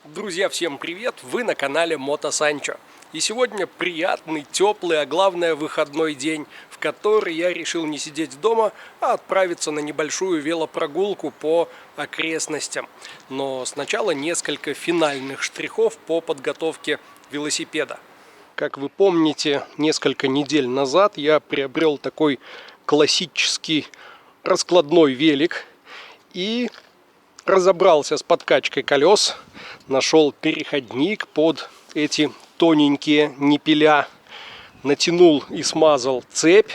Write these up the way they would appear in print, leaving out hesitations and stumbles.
Друзья, всем привет! Вы на канале Мото Санчо. И сегодня приятный, теплый, а главное выходной день, в который я решил не сидеть дома, а отправиться на небольшую велопрогулку по окрестностям. Но сначала несколько финальных штрихов по подготовке велосипеда. Как вы помните, несколько недель назад я приобрел такой классический раскладной велик и разобрался с подкачкой колес, нашел переходник под эти тоненькие ниппеля, натянул и смазал цепь,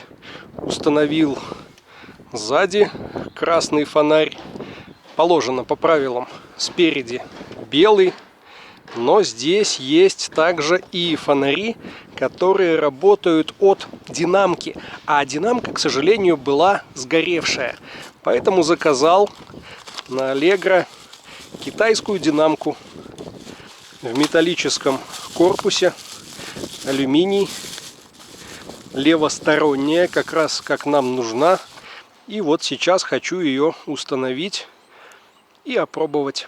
установил сзади красный фонарь, положено по правилам спереди белый, но здесь есть также и фонари, которые работают от динамки, а динамка, к сожалению, была сгоревшая, поэтому заказал на Allegro китайскую динамку в металлическом корпусе, алюминий, левосторонняя, как раз как нам нужна. И вот сейчас хочу ее установить и опробовать.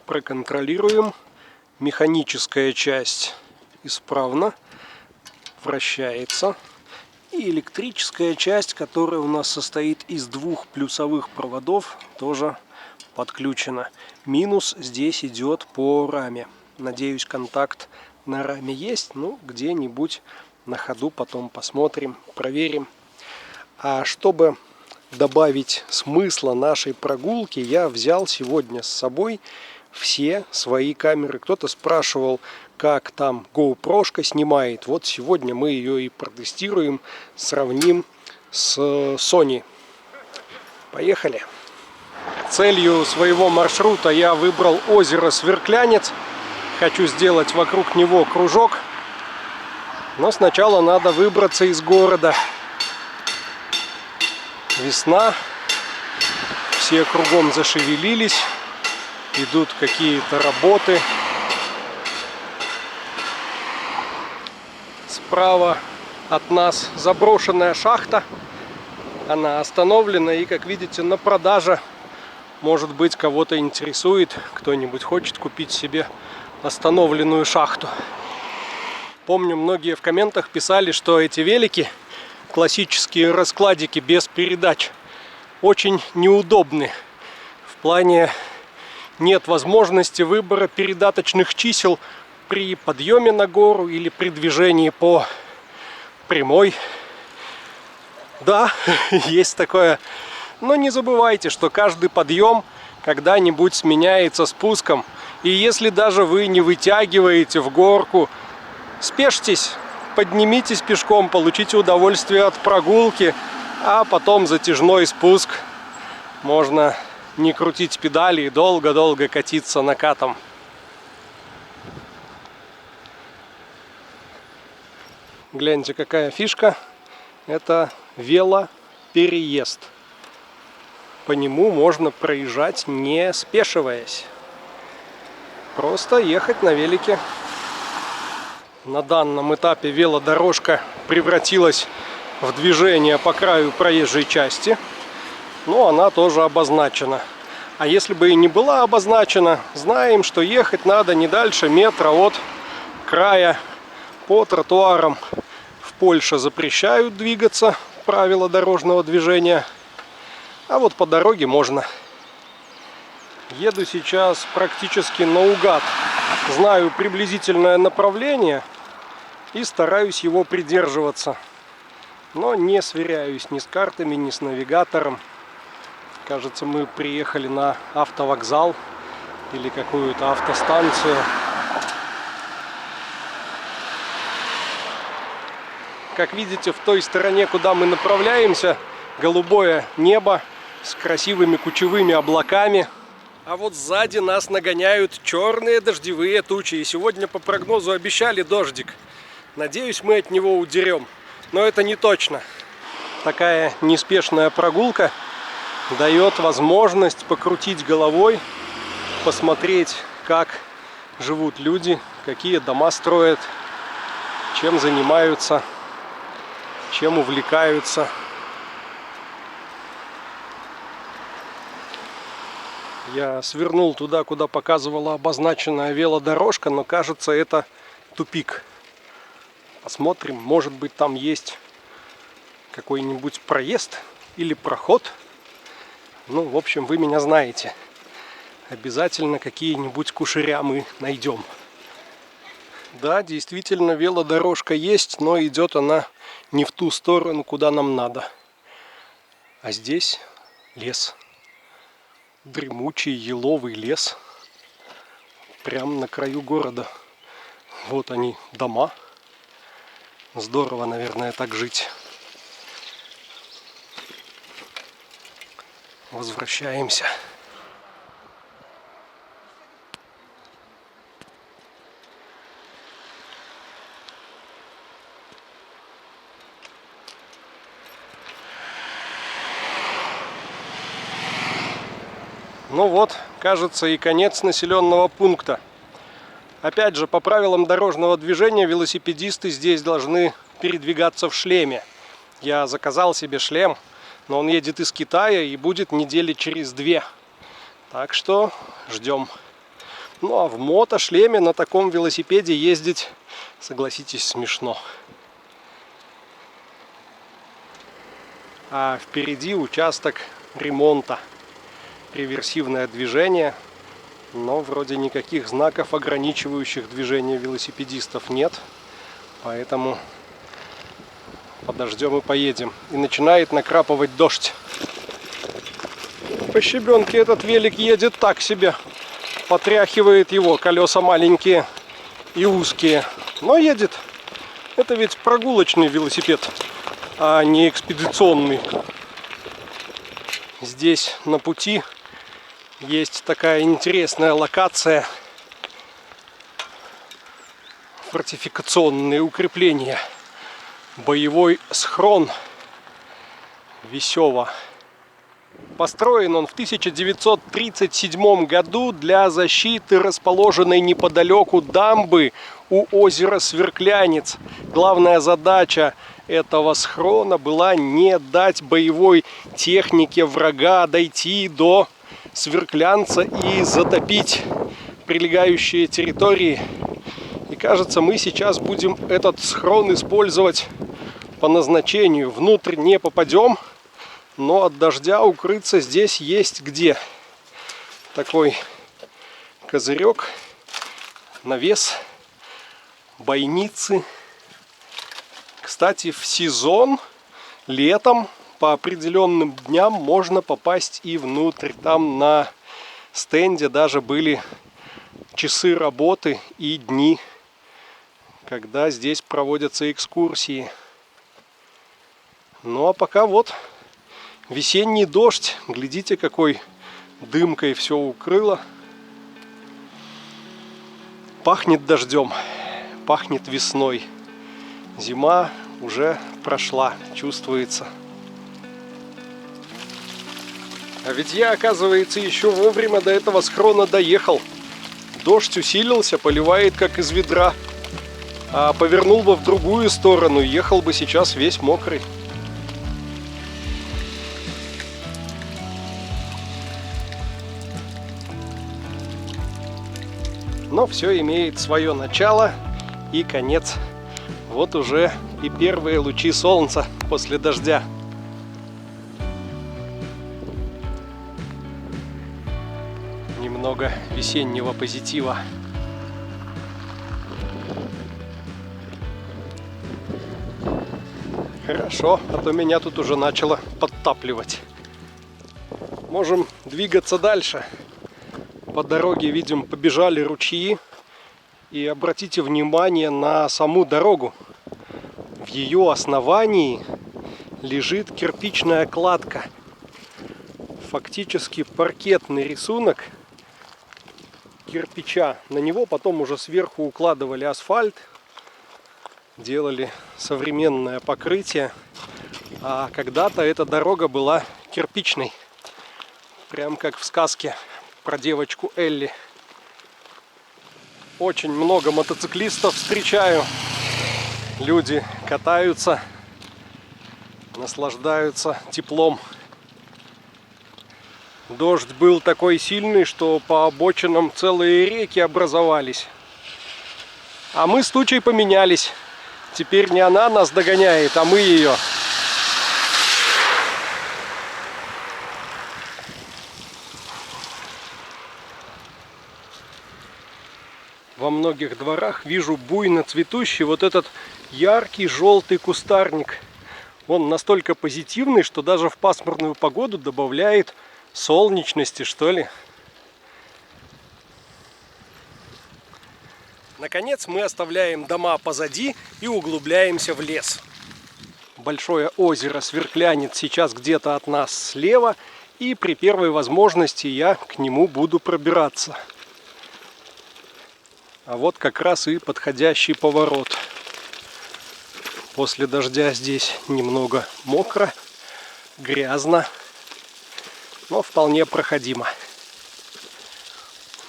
Проконтролируем. Механическая часть исправно вращается. И электрическая часть, которая у нас состоит из двух плюсовых проводов, тоже подключена. Минус здесь идет по раме. Надеюсь, контакт на раме есть. Ну, где-нибудь на ходу потом посмотрим, проверим. А чтобы добавить смысла нашей прогулки, я взял сегодня с собой все свои камеры. Кто-то спрашивал, как там GoPro-шка снимает. Вот сегодня мы ее и протестируем, сравним с Sony. Поехали! Целью своего маршрута я выбрал озеро Сверклянец. Хочу сделать вокруг него кружок. Но сначала надо выбраться из города. Весна. Все кругом зашевелились. Идут какие-то работы. Справа от нас заброшенная шахта. Она остановлена и, как видите, на продаже. Может быть, кого-то интересует. Кто-нибудь хочет купить себе остановленную шахту. Помню, многие в комментах писали, что эти велики, классические раскладики без передач, очень неудобны. В плане нет возможности выбора передаточных чисел при подъеме на гору или при движении по прямой. Да, есть такое. Но не забывайте, что каждый подъем когда-нибудь сменяется спуском. И если даже вы не вытягиваете в горку, спешьтесь, поднимитесь пешком, получите удовольствие от прогулки, а потом затяжной спуск. Можно не крутить педали и долго-долго катиться накатом. Гляньте, какая фишка. Это велопереезд. По нему можно проезжать, не спешиваясь. Просто ехать на велике. На данном этапе велодорожка превратилась в движение по краю проезжей части. Но она тоже обозначена. А если бы и не была обозначена, знаем, что ехать надо не дальше метра от края. По тротуарам в Польше запрещают двигаться, правила дорожного движения. А вот по дороге можно. Еду сейчас практически наугад. Знаю приблизительное направление и стараюсь его придерживаться. Но не сверяюсь ни с картами, ни с навигатором. Кажется, мы приехали на автовокзал или какую-то автостанцию. Как видите, в той стороне, куда мы направляемся, голубое небо с красивыми кучевыми облаками. А вот сзади нас нагоняют черные дождевые тучи. И сегодня по прогнозу обещали дождик. Надеюсь, мы от него удерем. Но это не точно. Такая неспешная прогулка дает возможность покрутить головой, посмотреть, как живут люди, какие дома строят, чем занимаются, чем увлекаются. Я свернул туда, куда показывала обозначенная велодорожка, но кажется, это тупик. Посмотрим, может быть, там есть какой-нибудь проезд или проход. Ну, в общем, вы меня знаете. Обязательно какие-нибудь кушеря мы найдем. Да, действительно, велодорожка есть, но идет она не в ту сторону, куда нам надо. А здесь лес. Дремучий еловый лес. Прямо на краю города. Вот они, дома. Здорово, наверное, так жить. Возвращаемся. Ну вот, кажется, и конец населенного пункта. Опять же, по правилам дорожного движения велосипедисты здесь должны передвигаться в шлеме. Я заказал себе шлем, но он едет из Китая и будет недели через 2. Так что ждем. Ну а в мотошлеме на таком велосипеде ездить, согласитесь, смешно. А впереди участок ремонта. Реверсивное движение, но вроде никаких знаков, ограничивающих движение велосипедистов, нет. Поэтому подождем и поедем. И начинает накрапывать дождь. По щебенке этот велик едет так себе. Потряхивает его, колеса маленькие и узкие. Но едет. Это ведь прогулочный велосипед, а не экспедиционный. Здесь на пути есть такая интересная локация. Фортификационные укрепления. Боевой схрон Весёво. Построен он в 1937 году для защиты расположенной неподалеку дамбы у озера Сверклянец. Главная задача этого схрона была не дать боевой технике врага дойти до Сверклянца и затопить прилегающие территории. И кажется, мы сейчас будем этот схрон использовать по назначению. Внутрь не попадем, но от дождя укрыться здесь есть где. Такой козырек, навес, бойницы. Кстати, в сезон, летом, по определенным дням можно попасть и внутрь. Там на стенде даже были часы работы и дни, когда здесь проводятся экскурсии. Ну а пока вот весенний дождь. Глядите, какой дымкой все укрыло. Пахнет дождем, пахнет весной. Зима уже прошла, чувствуется. А ведь я, оказывается, еще вовремя до этого схрона доехал. Дождь усилился, поливает как из ведра. А повернул бы в другую сторону, ехал бы сейчас весь мокрый. Но все имеет свое начало и конец. Вот уже и первые лучи солнца после дождя. Немного весеннего позитива. Хорошо, а то меня тут уже начало подтапливать. Можем двигаться дальше. По дороге, видим, побежали ручьи. И обратите внимание на саму дорогу. В ее основании лежит кирпичная кладка. Фактически паркетный рисунок кирпича. На него потом уже сверху укладывали асфальт. делали современное покрытие, а когда-то эта дорога была кирпичной, прям как в сказке про девочку Элли. Очень много мотоциклистов встречаю, люди катаются, наслаждаются теплом. Дождь был такой сильный, что по обочинам целые реки образовались. А мы с Тучей поменялись. Теперь не она нас догоняет, а мы ее. Во многих дворах вижу буйно цветущий вот этот яркий желтый кустарник. Он настолько позитивный, что даже в пасмурную погоду добавляет солнечности, что ли. Наконец мы оставляем дома позади и углубляемся в лес. Большое озеро Сверклянец сейчас где-то от нас слева, и при первой возможности я к нему буду пробираться. А вот как раз и подходящий поворот. После дождя здесь немного мокро, грязно, но вполне проходимо.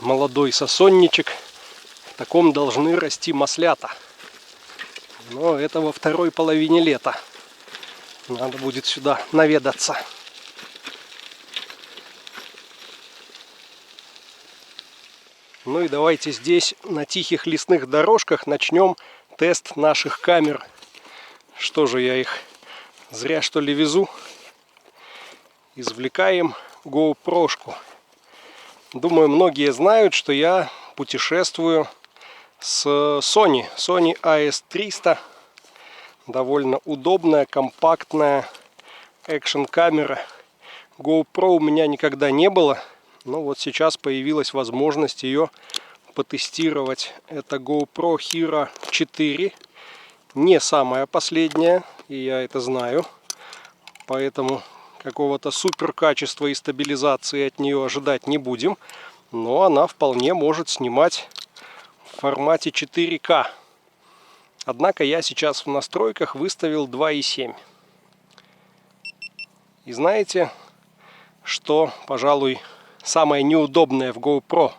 Молодой сосонничек. В таком должны расти маслята. Но это во второй половине лета. Надо будет сюда наведаться. Ну и давайте здесь на тихих лесных дорожках начнем тест наших камер. Что же я их зря что ли везу? Извлекаем GoPro-шку. Думаю, многие знают, что я путешествую с Sony AS300. Довольно удобная, компактная экшн-камера. GoPro у меня никогда не было. Но вот сейчас появилась возможность ее потестировать. Это GoPro Hero 4. Не самая последняя, и я это знаю. Поэтому какого-то супер качества и стабилизации от нее ожидать не будем. Но она вполне может снимать в формате 4К. Однако я сейчас в настройках выставил 2.7. И знаете, что, пожалуй, самое неудобное в GoPro?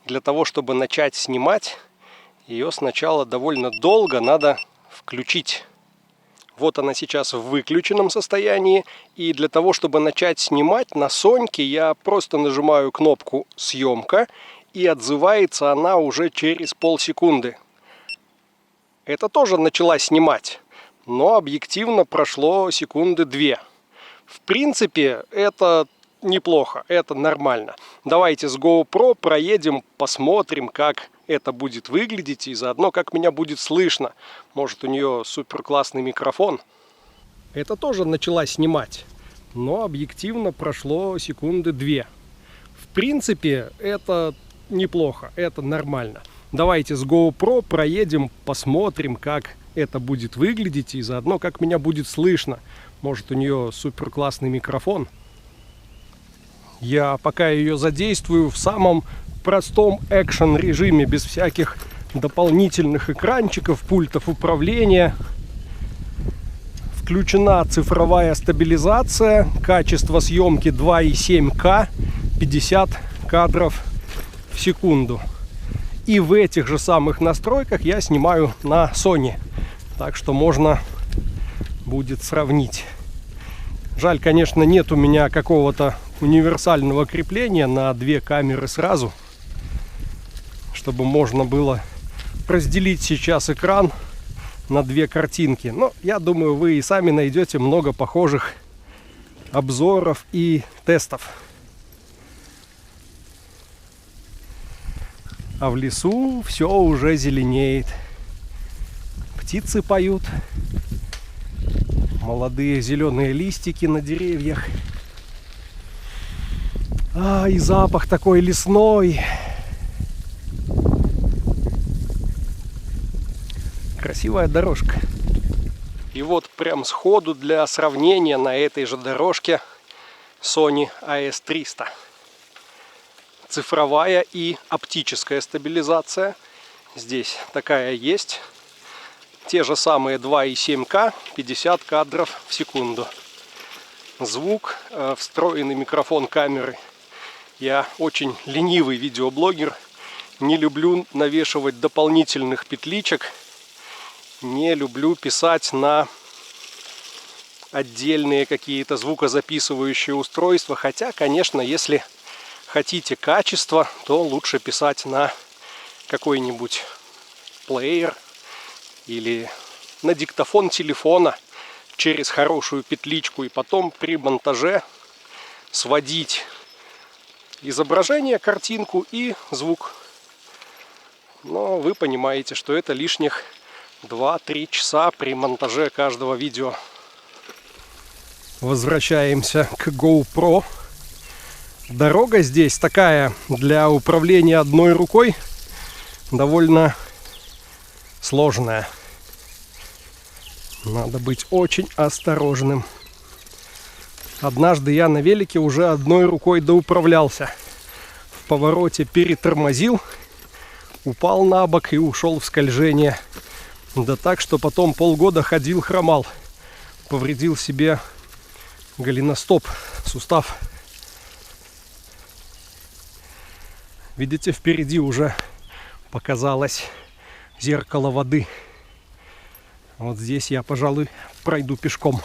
Для того, чтобы начать снимать, ее сначала довольно долго надо включить. Вот она сейчас в выключенном состоянии. И для того, чтобы начать снимать, на Соньке я просто нажимаю кнопку «Съемка», и отзывается она уже через полсекунды. Это тоже начала снимать, но объективно прошло секунды 2. В принципе, это неплохо, это нормально. Давайте с GoPro проедем, посмотрим, как это будет выглядеть, и заодно как меня будет слышно. Может, у нее супер классный микрофон. Это тоже начала снимать, но объективно прошло секунды 2. В принципе, это неплохо, это нормально. Давайте с GoPro проедем, посмотрим, как это будет выглядеть, и заодно как меня будет слышно. Может, у нее супер классный микрофон. Я пока ее задействую в самом простом экшен режиме, без всяких дополнительных экранчиков, пультов управления. Включена цифровая стабилизация, качество съемки 2.7К, 50 кадров в секунду. И в этих же самых настройках я снимаю на Sony, так что можно будет сравнить. Жаль, конечно, нет у меня какого-то универсального крепления на две камеры сразу, чтобы можно было разделить сейчас экран на две картинки. Но я думаю, вы и сами найдете много похожих обзоров и тестов. А в лесу все уже зеленеет. Птицы поют. Молодые зеленые листики на деревьях. И запах такой лесной. Красивая дорожка. И вот прям сходу для сравнения на этой же дорожке Sony AS300. Цифровая и оптическая стабилизация. Здесь такая есть. те же самые 2,7К, 50 кадров в секунду. Звук, встроенный микрофон камеры. Я очень ленивый видеоблогер, не люблю навешивать дополнительных петличек, не люблю писать на отдельные какие-то звукозаписывающие устройства. Хотя, конечно, если хотите качества, то лучше писать на какой-нибудь плеер или на диктофон телефона через хорошую петличку и потом при монтаже сводить изображение, картинку и звук. Но вы понимаете, что это лишних 2-3 часа при монтаже каждого видео. Возвращаемся к GoPro. Дорога здесь такая для управления одной рукой довольно сложная. Надо быть очень осторожным. Однажды я на велике уже одной рукой доуправлялся. В повороте перетормозил, упал на бок и ушел в скольжение. Да так, что потом полгода ходил, хромал. Повредил себе голеностоп, сустав. Видите, впереди уже показалось зеркало воды. Вот здесь я, пожалуй, пройду пешком.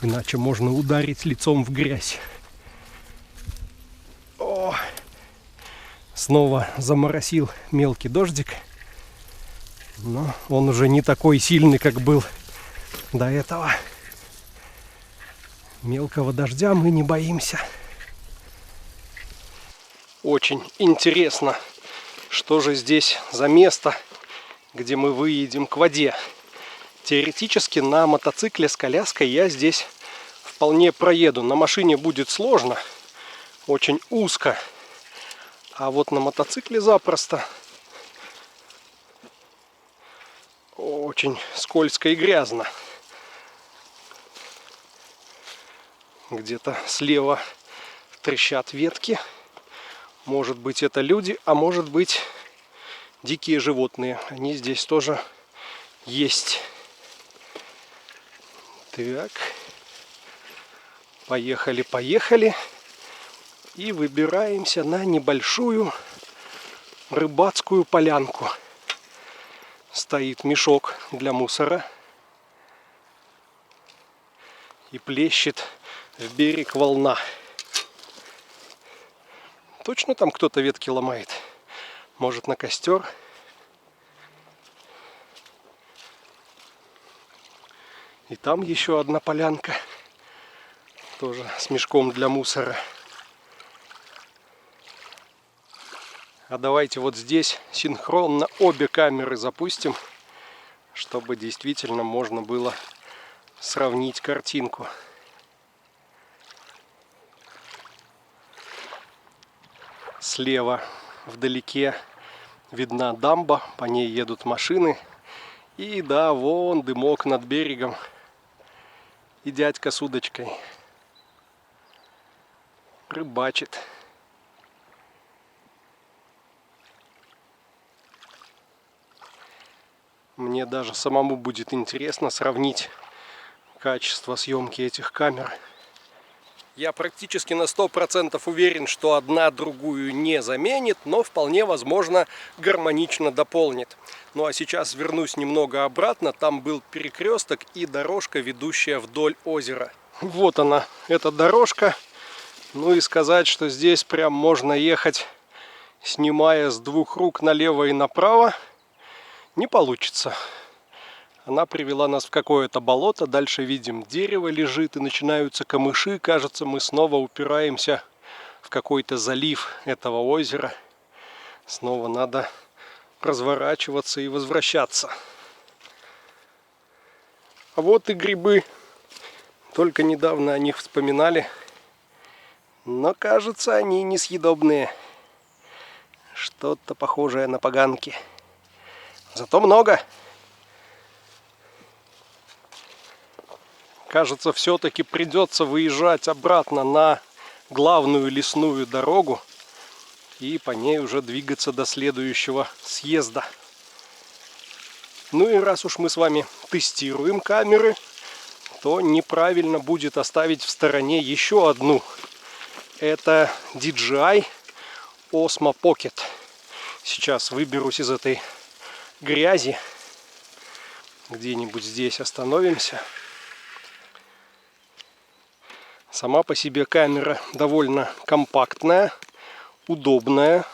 Иначе можно ударить лицом в грязь. О! Снова заморосил мелкий дождик. Но он уже не такой сильный, как был до этого. Мелкого дождя мы не боимся. Очень интересно, что же здесь за место, где мы выедем к воде. Теоретически на мотоцикле с коляской я здесь вполне проеду. На машине будет сложно, очень узко. А вот на мотоцикле запросто. Очень скользко и грязно. Где-то слева трещат ветки. Может быть, это люди, а может быть, дикие животные. Они здесь тоже есть. Так. Поехали. И выбираемся на небольшую рыбацкую полянку. Стоит мешок для мусора. И плещет в берег волна. Точно там кто-то ветки ломает? Может, на костер? И там еще одна полянка. Тоже с мешком для мусора. А давайте вот здесь синхронно обе камеры запустим, чтобы действительно можно было сравнить картинку. Слева вдалеке видна дамба, по ней едут машины. И да, вон дымок над берегом. И дядька с удочкой рыбачит. Мне даже самому будет интересно сравнить качество съемки этих камер. Я практически на 100% уверен, что одна другую не заменит, но вполне возможно гармонично дополнит. Ну а сейчас вернусь немного обратно. Там был перекресток и дорожка, ведущая вдоль озера. Вот она, эта дорожка. Ну и сказать, что здесь прям можно ехать, снимая с двух рук налево и направо, не получится. Она привела нас в какое-то болото. Дальше видим, дерево лежит и начинаются камыши. Кажется, мы снова упираемся в какой-то залив этого озера. Снова надо разворачиваться и возвращаться. А вот и грибы. Только недавно о них вспоминали. Но, кажется, они несъедобные. Что-то похожее на поганки. Зато много. Кажется, все-таки придется выезжать обратно на главную лесную дорогу и по ней уже двигаться до следующего съезда. Ну и раз уж мы с вами тестируем камеры, то неправильно будет оставить в стороне еще одну. Это DJI Osmo Pocket. Сейчас выберусь из этой грязи. Где-нибудь здесь остановимся. Сама по себе камера довольно компактная, удобная.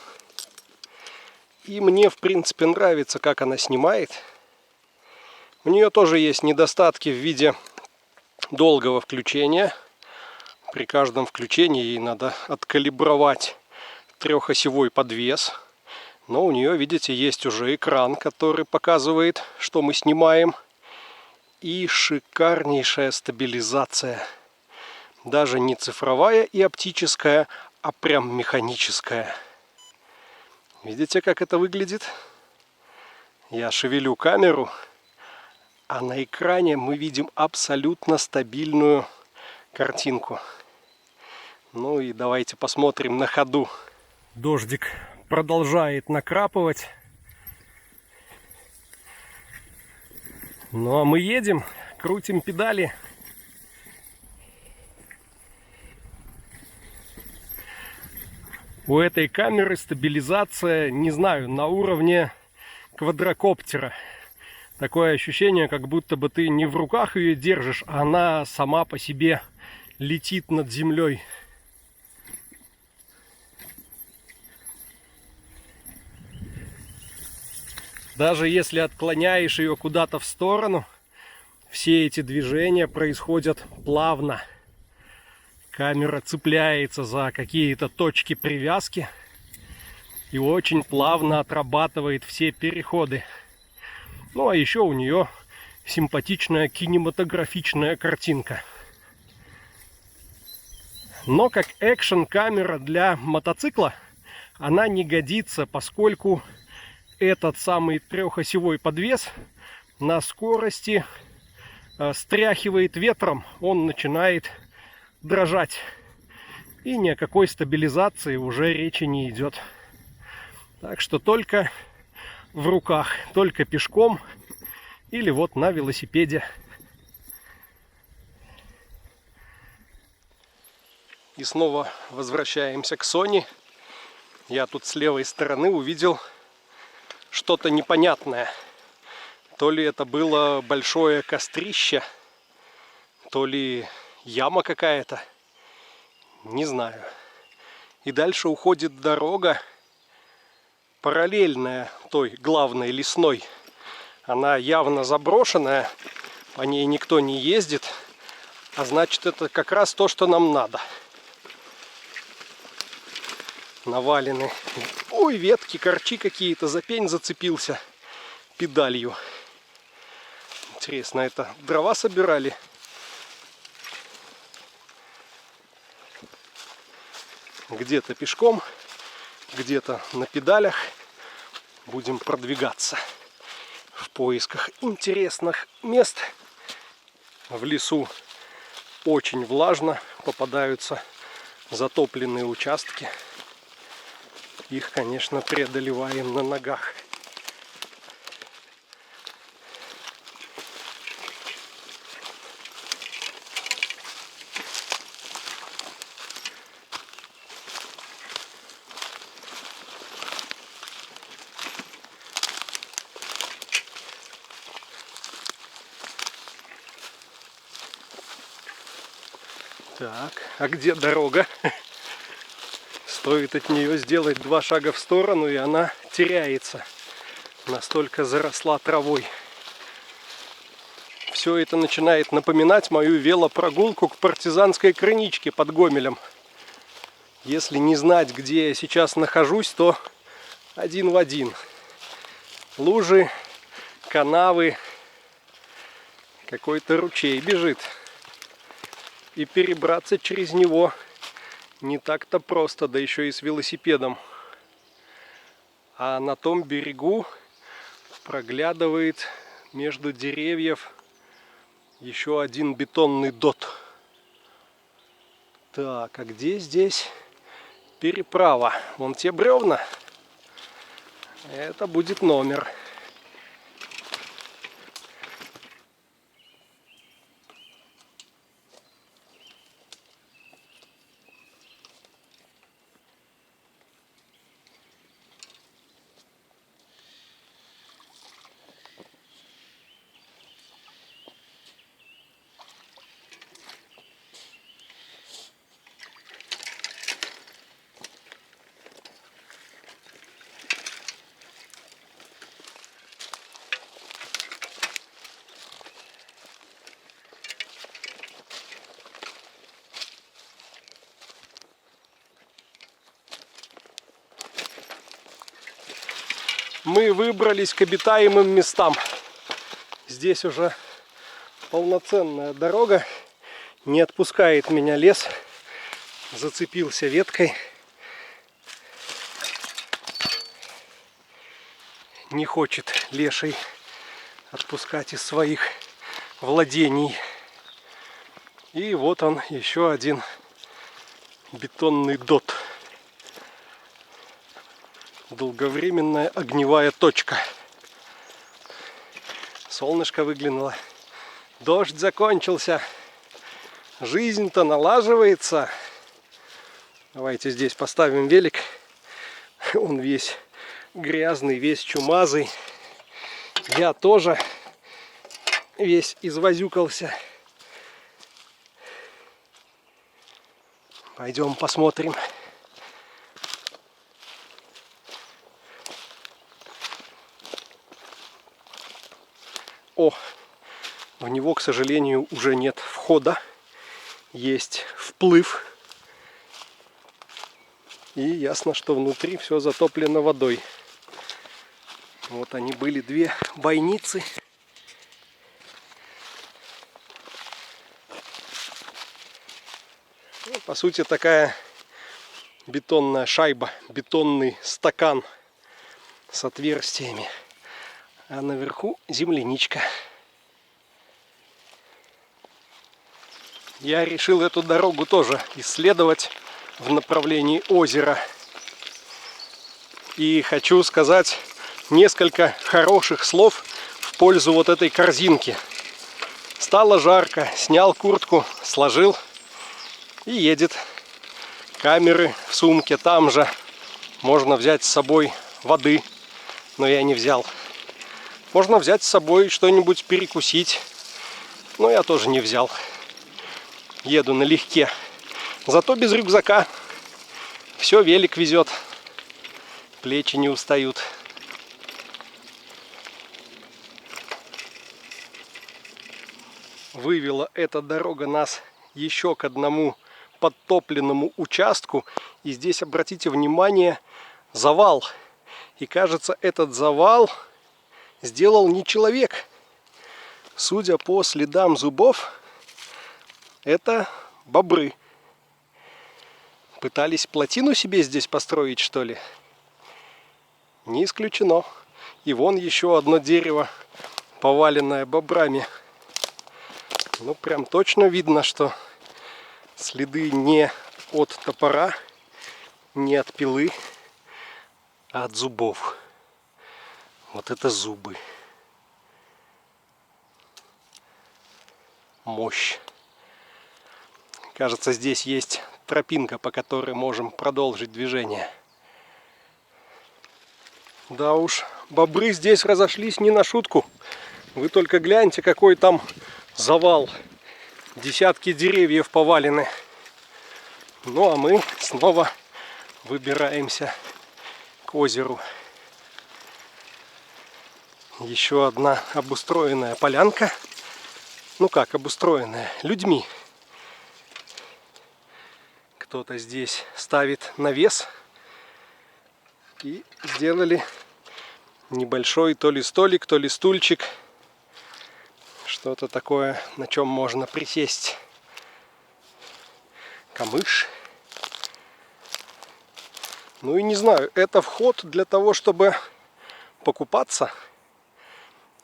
И мне, в принципе, нравится, как она снимает. У нее тоже есть недостатки в виде долгого включения. При каждом включении ей надо откалибровать трехосевой подвес. Но у нее, видите, есть уже экран, который показывает, что мы снимаем. И шикарнейшая стабилизация. Даже не цифровая и оптическая, а прям механическая. Видите, как это выглядит? Я шевелю камеру, а на экране мы видим абсолютно стабильную картинку. Ну и давайте посмотрим на ходу. Дождик продолжает накрапывать. Ну а мы едем, крутим педали. У этой камеры стабилизация, не знаю, на уровне квадрокоптера. Такое ощущение, как будто бы ты не в руках ее держишь, а она сама по себе летит над землей. Даже если отклоняешь ее куда-то в сторону, все эти движения происходят плавно. Камера цепляется за какие-то точки привязки и очень плавно отрабатывает все переходы. Ну а еще у нее симпатичная кинематографичная картинка. Но как экшн-камера для мотоцикла она не годится, поскольку этот самый трехосевой подвес на скорости стряхивает ветром, он начинает дрожать. И ни о какой стабилизации уже речи не идет. Так что только в руках, только пешком или вот на велосипеде. И снова возвращаемся к Sony. Я тут с левой стороны увидел что-то непонятное. То ли это было большое кострище, то ли яма какая-то. Не знаю. И дальше уходит дорога, параллельная той главной лесной. Она явно заброшенная, по ней никто не ездит. А значит, это как раз то, что нам надо. Навалены. Ой, ветки, корчи какие-то, за пень зацепился педалью. Интересно, это дрова собирали? Где-то пешком, где-то на педалях будем продвигаться в поисках интересных мест. В лесу очень влажно, попадаются затопленные участки. Их, конечно, преодолеваем на ногах. Так, а где дорога? Стоит от нее сделать 2 шага в сторону, и она теряется. Настолько заросла травой. Все это начинает напоминать мою велопрогулку к партизанской крыничке под Гомелем. Если не знать, где я сейчас нахожусь, то один в один. Лужи, канавы, какой-то ручей бежит. И перебраться через него не так-то просто, да еще и с велосипедом. А на том берегу проглядывает между деревьев еще один бетонный дот. Так, а где здесь переправа? Вон те бревна. Это будет номер. мы выбрались к обитаемым местам. Здесь уже полноценная дорога. Не отпускает меня лес. Зацепился веткой. Не хочет леший отпускать из своих владений. И вот он, еще один бетонный дот. Долговременная огневая точка. Солнышко выглянуло. Дождь закончился. Жизнь-то налаживается. Давайте здесь поставим велик. Он весь грязный, весь чумазый. Я тоже весь извозюкался. Пойдем посмотрим. О, в него, к сожалению, уже нет входа. Есть вплыв. И ясно, что внутри все затоплено водой. Вот они были, две бойницы. Ну, по сути, такая бетонная шайба, бетонный стакан с отверстиями. А наверху земляничка. Я решил эту дорогу тоже исследовать в направлении озера. И хочу сказать несколько хороших слов в пользу вот этой корзинки. Стало жарко, снял куртку, сложил и едет. Камеры в сумке там же. Можно взять с собой воды, но я не взял. Можно взять с собой что-нибудь перекусить, но я тоже не взял. Еду налегке. Зато без рюкзака. Все велик везет. Плечи не устают. Вывела эта дорога нас еще к одному подтопленному участку. И здесь, обратите внимание, завал. И кажется, этот завал сделал не человек. Судя по следам зубов, это бобры. Пытались плотину себе здесь построить, что ли? Не исключено. И вон еще одно дерево, поваленное бобрами. Ну, прям точно видно, что следы не от топора, не от пилы, а от зубов. Вот это зубы. Мощь. Кажется, здесь есть тропинка, по которой можем продолжить движение. Да уж, бобры здесь разошлись не на шутку. Вы только гляньте, какой там завал. Десятки деревьев повалены. Ну а мы снова выбираемся к озеру. Еще одна обустроенная полянка. Ну как обустроенная? Людьми. Кто-то здесь ставит навес. И сделали небольшой то ли столик, то ли стульчик. Что-то такое, на чем можно присесть. Камыш. Ну и не знаю, это вход для того, чтобы покупаться.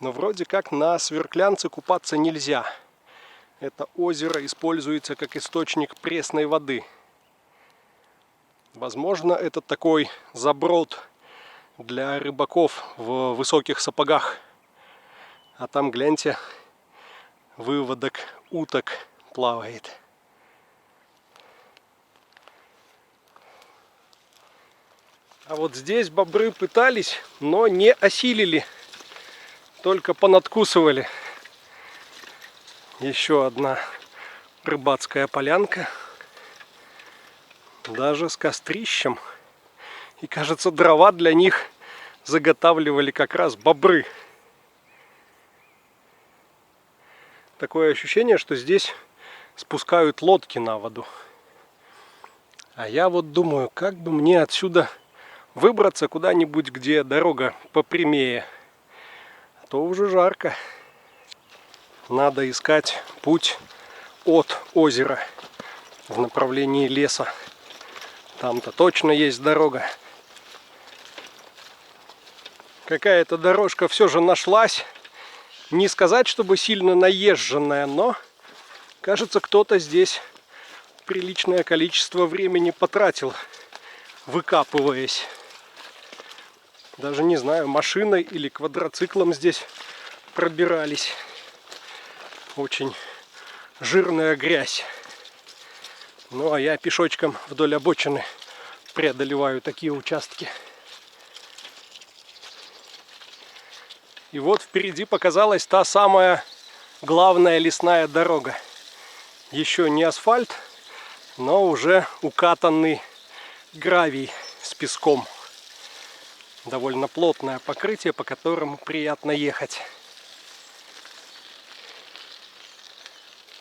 Но вроде как на Сверклянце купаться нельзя. Это озеро используется как источник пресной воды. Возможно, это такой заброд для рыбаков в высоких сапогах. А там, гляньте, выводок уток плавает. А вот здесь бобры пытались, но не осилили. Только понадкусывали. Еще одна рыбацкая полянка. Даже с кострищем. И кажется, дрова для них заготавливали как раз бобры. Такое ощущение, что здесь спускают лодки на воду. А я вот думаю, как бы мне отсюда выбраться куда-нибудь, где дорога попрямее. А то уже жарко. Надо искать путь от озера в направлении леса. Там-то точно есть дорога. Какая-то дорожка все же нашлась. Не сказать, чтобы сильно наезженная, но, кажется, кто-то здесь приличное количество времени потратил, выкапываясь. Даже не знаю, машиной или квадроциклом здесь пробирались. Очень жирная грязь. Ну, а я пешочком вдоль обочины преодолеваю такие участки. И вот впереди показалась та самая главная лесная дорога. Еще не асфальт, но уже укатанный гравий с песком. Довольно плотное покрытие, по которому приятно ехать.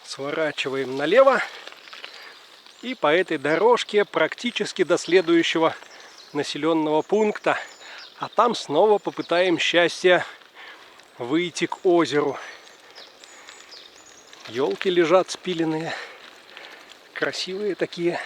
Сворачиваем налево. И по этой дорожке практически до следующего населенного пункта. А там снова попытаем счастья выйти к озеру. Елки лежат спиленные. Красивые такие.